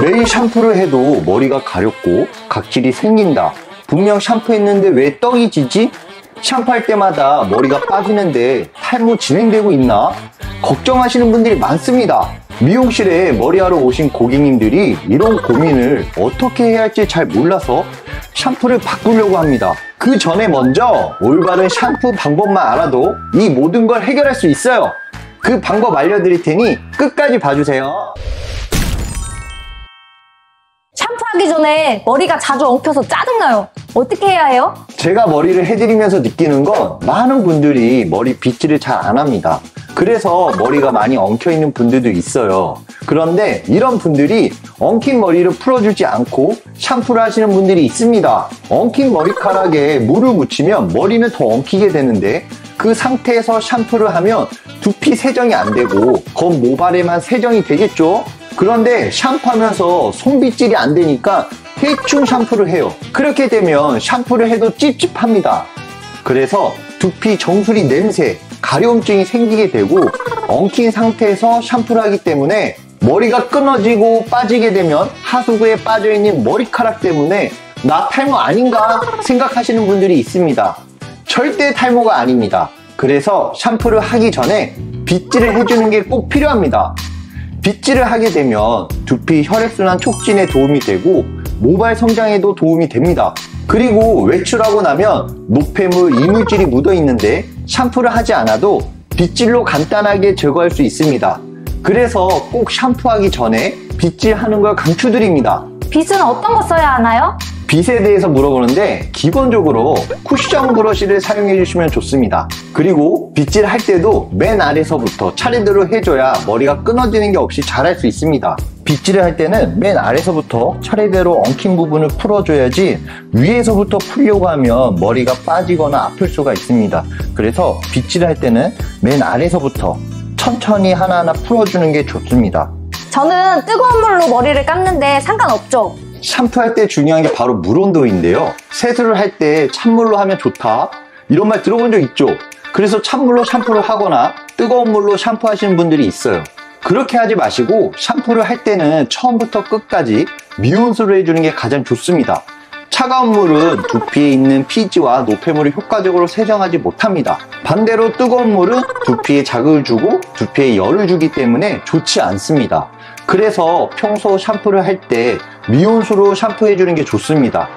매일 샴푸를 해도 머리가 가렵고 각질이 생긴다. 분명 샴푸했는데 왜 떡이 지지? 샴푸할 때마다 머리가 빠지는데 탈모 진행되고 있나? 걱정하시는 분들이 많습니다. 미용실에 머리하러 오신 고객님들이 이런 고민을 어떻게 해야 할지 잘 몰라서 샴푸를 바꾸려고 합니다. 그 전에 먼저 올바른 샴푸 방법만 알아도 이 모든 걸 해결할 수 있어요. 그 방법 알려드릴 테니 끝까지 봐주세요. 샴푸하기 전에 머리가 자주 엉켜서 짜증나요. 어떻게 해야 해요? 제가 머리를 해드리면서 느끼는 건 많은 분들이 머리 빗질을 잘 안 합니다. 그래서 머리가 많이 엉켜있는 분들도 있어요. 그런데 이런 분들이 엉킨 머리를 풀어주지 않고 샴푸를 하시는 분들이 있습니다. 엉킨 머리카락에 물을 묻히면 머리는 더 엉키게 되는데 그 상태에서 샴푸를 하면 두피 세정이 안 되고 겉 모발에만 세정이 되겠죠? 그런데 샴푸하면서 손빗질이 안 되니까 대충 샴푸를 해요. 그렇게 되면 샴푸를 해도 찝찝합니다. 그래서 두피 정수리 냄새, 가려움증이 생기게 되고 엉킨 상태에서 샴푸를 하기 때문에 머리가 끊어지고 빠지게 되면 하수구에 빠져있는 머리카락 때문에 나 탈모 아닌가 생각하시는 분들이 있습니다. 절대 탈모가 아닙니다. 그래서 샴푸를 하기 전에 빗질을 해주는 게 꼭 필요합니다. 빗질을 하게 되면 두피 혈액순환 촉진에 도움이 되고 모발 성장에도 도움이 됩니다. 그리고 외출하고 나면 노폐물, 이물질이 묻어 있는데 샴푸를 하지 않아도 빗질로 간단하게 제거할 수 있습니다. 그래서 꼭 샴푸하기 전에 빗질하는 걸 강추드립니다. 빗은 어떤 거 써야 하나요? 빗에 대해서 물어보는데 기본적으로 쿠션 브러쉬를 사용해 주시면 좋습니다. 그리고 빗질 할 때도 맨 아래서부터 차례대로 해줘야 머리가 끊어지는 게 없이 잘 할 수 있습니다. 빗질을 할 때는 맨 아래서부터 차례대로 엉킨 부분을 풀어줘야지 위에서부터 풀려고 하면 머리가 빠지거나 아플 수가 있습니다. 그래서 빗질을 할 때는 맨 아래서부터 천천히 하나하나 풀어주는 게 좋습니다. 저는 뜨거운 물로 머리를 감는데 상관없죠? 샴푸할 때 중요한 게 바로 물 온도인데요. 세수를 할 때 찬물로 하면 좋다 이런 말 들어본 적 있죠? 그래서 찬물로 샴푸를 하거나 뜨거운 물로 샴푸하시는 분들이 있어요. 그렇게 하지 마시고 샴푸를 할 때는 처음부터 끝까지 미온수로 해주는 게 가장 좋습니다. 차가운 물은 두피에 있는 피지와 노폐물을 효과적으로 세정하지 못합니다. 반대로 뜨거운 물은 두피에 자극을 주고 두피에 열을 주기 때문에 좋지 않습니다. 그래서 평소 샴푸를 할 때 미온수로 샴푸해주는 게 좋습니다.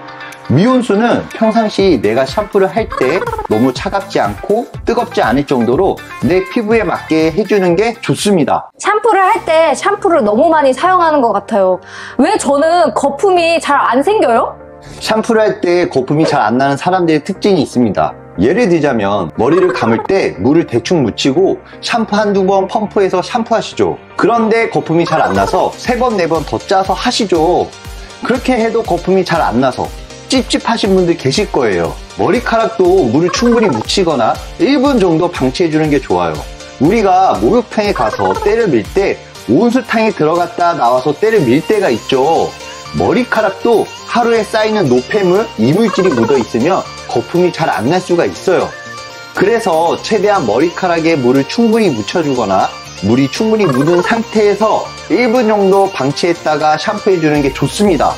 미온수는 평상시 내가 샴푸를 할 때 너무 차갑지 않고 뜨겁지 않을 정도로 내 피부에 맞게 해주는 게 좋습니다. 샴푸를 할 때 샴푸를 너무 많이 사용하는 것 같아요. 왜 저는 거품이 잘 안 생겨요? 샴푸를 할 때 거품이 잘 안 나는 사람들의 특징이 있습니다. 예를 들자면 머리를 감을 때 물을 대충 묻히고 샴푸 한두 번 펌프해서 샴푸하시죠. 그런데 거품이 잘 안 나서 3번, 4번 더 짜서 하시죠. 그렇게 해도 거품이 잘 안 나서 찝찝하신 분들 계실 거예요. 머리카락도 물을 충분히 묻히거나 1분 정도 방치해주는 게 좋아요. 우리가 목욕탕에 가서 때를 밀 때 온수탕에 들어갔다 나와서 때를 밀 때가 있죠. 머리카락도 하루에 쌓이는 노폐물, 이물질이 묻어 있으면 거품이 잘 안 날 수가 있어요. 그래서 최대한 머리카락에 물을 충분히 묻혀주거나 물이 충분히 묻은 상태에서 1분 정도 방치했다가 샴푸해주는 게 좋습니다.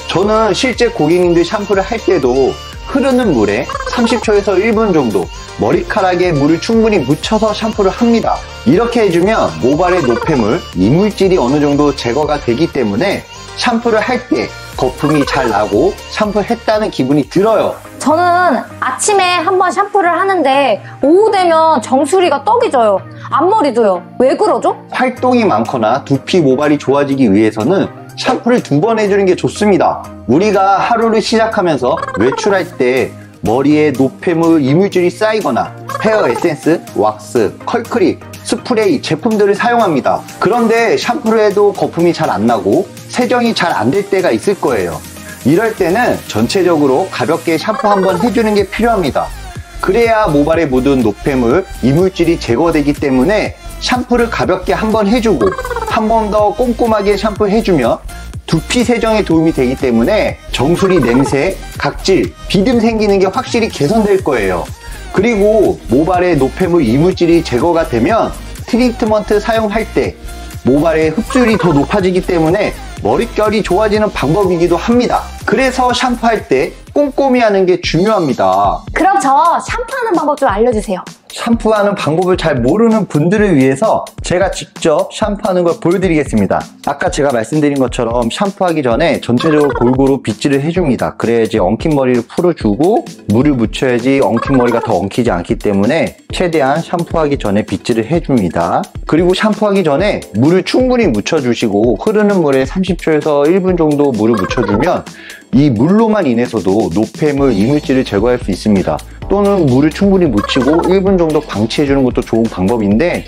저는 실제 고객님들 샴푸를 할 때도 흐르는 물에 30초에서 1분 정도 머리카락에 물을 충분히 묻혀서 샴푸를 합니다. 이렇게 해주면 모발의 노폐물, 이물질이 어느 정도 제거가 되기 때문에 샴푸를 할 때 거품이 잘 나고 샴푸했다는 기분이 들어요. 저는 아침에 한번 샴푸를 하는데 오후 되면 정수리가 떡이 져요. 앞머리도요. 왜 그러죠? 활동이 많거나 두피 모발이 좋아지기 위해서는 샴푸를 2번 해주는 게 좋습니다. 우리가 하루를 시작하면서 외출할 때 머리에 노폐물, 이물질이 쌓이거나 헤어 에센스, 왁스, 컬크림, 스프레이 제품들을 사용합니다. 그런데 샴푸를 해도 거품이 잘 안 나고 세정이 잘 안 될 때가 있을 거예요. 이럴 때는 전체적으로 가볍게 샴푸 한번 해주는 게 필요합니다. 그래야 모발에 묻은 노폐물, 이물질이 제거되기 때문에 샴푸를 가볍게 한번 해주고 한 번 더 꼼꼼하게 샴푸해주면 두피 세정에 도움이 되기 때문에 정수리 냄새, 각질, 비듬 생기는 게 확실히 개선될 거예요. 그리고 모발의 노폐물, 이물질이 제거가 되면 트리트먼트 사용할 때 모발의 흡수율이 더 높아지기 때문에 머릿결이 좋아지는 방법이기도 합니다. 그래서 샴푸할 때 꼼꼼히 하는 게 중요합니다. 그럼 저 샴푸하는 방법 좀 알려주세요. 샴푸하는 방법을 잘 모르는 분들을 위해서 제가 직접 샴푸하는 걸 보여드리겠습니다. 아까 제가 말씀드린 것처럼 샴푸하기 전에 전체적으로 골고루 빗질을 해줍니다. 그래야지 엉킨 머리를 풀어주고 물을 묻혀야지 엉킨 머리가 더 엉키지 않기 때문에 최대한 샴푸하기 전에 빗질을 해줍니다. 그리고 샴푸하기 전에 물을 충분히 묻혀주시고 흐르는 물에 30초에서 1분 정도 물을 묻혀주면 이 물로만 인해서도 노폐물, 이물질을 제거할 수 있습니다. 또는 물을 충분히 묻히고 1분 정도 방치해주는 것도 좋은 방법인데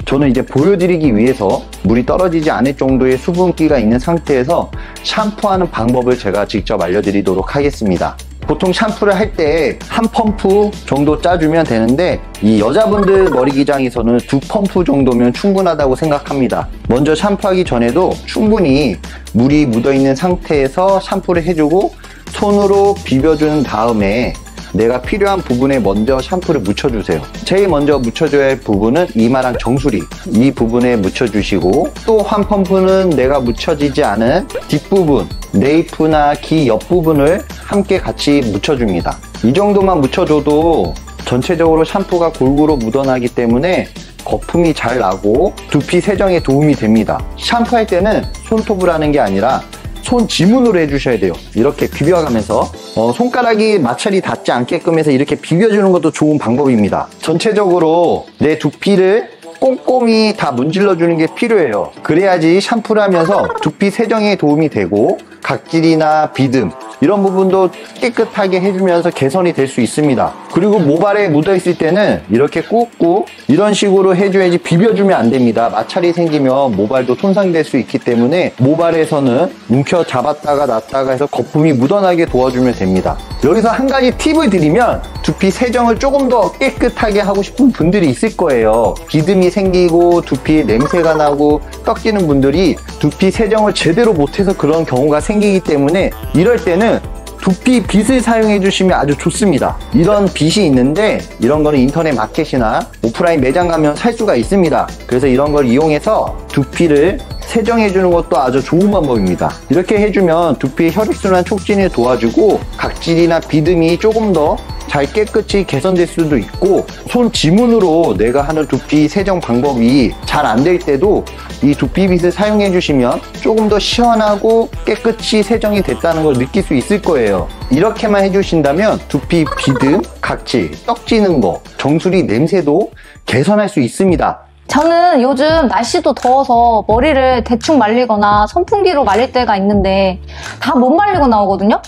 저는 이제 보여드리기 위해서 물이 떨어지지 않을 정도의 수분기가 있는 상태에서 샴푸하는 방법을 제가 직접 알려드리도록 하겠습니다. 보통 샴푸를 할 때 한 펌프 정도 짜주면 되는데 이 여자분들 머리 기장에서는 2펌프 정도면 충분하다고 생각합니다. 먼저 샴푸하기 전에도 충분히 물이 묻어있는 상태에서 샴푸를 해주고 손으로 비벼준 다음에 내가 필요한 부분에 먼저 샴푸를 묻혀주세요. 제일 먼저 묻혀줘야 할 부분은 이마랑 정수리, 이 부분에 묻혀주시고 또 한 펌프는 내가 묻혀지지 않은 뒷부분, 네이프나 귀 옆부분을 함께 같이 묻혀줍니다. 이 정도만 묻혀줘도 전체적으로 샴푸가 골고루 묻어나기 때문에 거품이 잘 나고 두피 세정에 도움이 됩니다. 샴푸할 때는 손톱을 하는 게 아니라 손 지문으로 해주셔야 돼요. 이렇게 비벼가면서 손가락이 마찰이 닿지 않게끔 해서 이렇게 비벼주는 것도 좋은 방법입니다. 전체적으로 내 두피를 꼼꼼히 다 문질러 주는 게 필요해요. 그래야지 샴푸를 하면서 두피 세정에 도움이 되고 각질이나 비듬 이런 부분도 깨끗하게 해주면서 개선이 될 수 있습니다. 그리고 모발에 묻어있을 때는 이렇게 꾹꾹 이런 식으로 해줘야지 비벼주면 안 됩니다. 마찰이 생기면 모발도 손상될 수 있기 때문에 모발에서는 움켜 잡았다가 놨다가 해서 거품이 묻어나게 도와주면 됩니다. 여기서 한 가지 팁을 드리면 두피 세정을 조금 더 깨끗하게 하고 싶은 분들이 있을 거예요. 비듬이 생기고 두피에 냄새가 나고 떡지는 분들이 두피 세정을 제대로 못해서 그런 경우가 생기기 때문에 이럴 때는 두피 빗을 사용해 주시면 아주 좋습니다. 이런 빗이 있는데 이런 거는 인터넷 마켓이나 오프라인 매장 가면 살 수가 있습니다. 그래서 이런 걸 이용해서 두피를 세정해 주는 것도 아주 좋은 방법입니다. 이렇게 해주면 두피의 혈액순환 촉진을 도와주고 각질이나 비듬이 조금 더 잘 깨끗이 개선될 수도 있고 손 지문으로 내가 하는 두피 세정 방법이 잘 안 될 때도 이 두피빗을 사용해 주시면 조금 더 시원하고 깨끗이 세정이 됐다는 걸 느낄 수 있을 거예요. 이렇게만 해주신다면 두피 비듬, 각질, 떡지는 거, 정수리 냄새도 개선할 수 있습니다. 저는 요즘 날씨도 더워서 머리를 대충 말리거나 선풍기로 말릴 때가 있는데 다 못 말리고 나오거든요?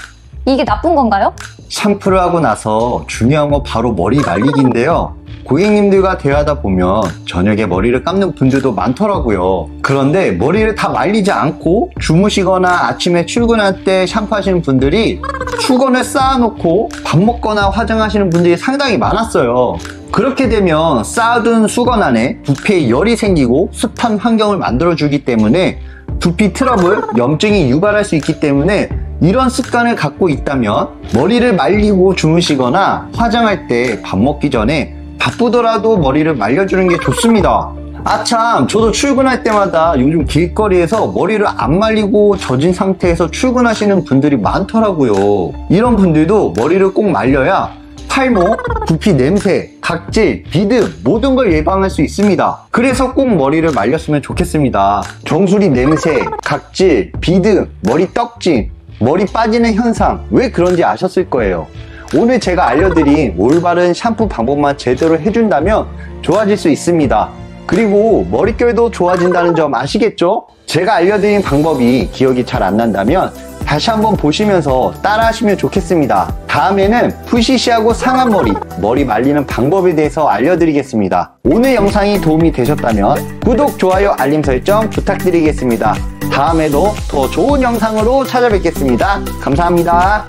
이게 나쁜 건가요? 샴푸를 하고 나서 중요한 건 바로 머리 말리기인데요. 고객님들과 대화하다 보면 저녁에 머리를 감는 분들도 많더라고요. 그런데 머리를 다 말리지 않고 주무시거나 아침에 출근할 때 샴푸하시는 분들이 수건을 쌓아놓고 밥 먹거나 화장하시는 분들이 상당히 많았어요. 그렇게 되면 쌓아둔 수건 안에 두피에 열이 생기고 습한 환경을 만들어주기 때문에 두피 트러블, 염증이 유발할 수 있기 때문에 이런 습관을 갖고 있다면 머리를 말리고 주무시거나 화장할 때 밥 먹기 전에 바쁘더라도 머리를 말려주는 게 좋습니다. 아참, 저도 출근할 때마다 요즘 길거리에서 머리를 안 말리고 젖은 상태에서 출근하시는 분들이 많더라고요. 이런 분들도 머리를 꼭 말려야 탈모, 두피 냄새, 각질, 비듬 모든 걸 예방할 수 있습니다. 그래서 꼭 머리를 말렸으면 좋겠습니다. 정수리 냄새, 각질, 비듬, 머리 떡짐, 머리 빠지는 현상 왜 그런지 아셨을 거예요. 오늘 제가 알려드린 올바른 샴푸 방법만 제대로 해준다면 좋아질 수 있습니다. 그리고 머릿결도 좋아진다는 점 아시겠죠? 제가 알려드린 방법이 기억이 잘 안 난다면 다시 한번 보시면서 따라 하시면 좋겠습니다. 다음에는 푸시시하고 상한 머리 말리는 방법에 대해서 알려드리겠습니다. 오늘 영상이 도움이 되셨다면 구독, 좋아요, 알림 설정 부탁드리겠습니다. 다음에도 더 좋은 영상으로 찾아뵙겠습니다. 감사합니다.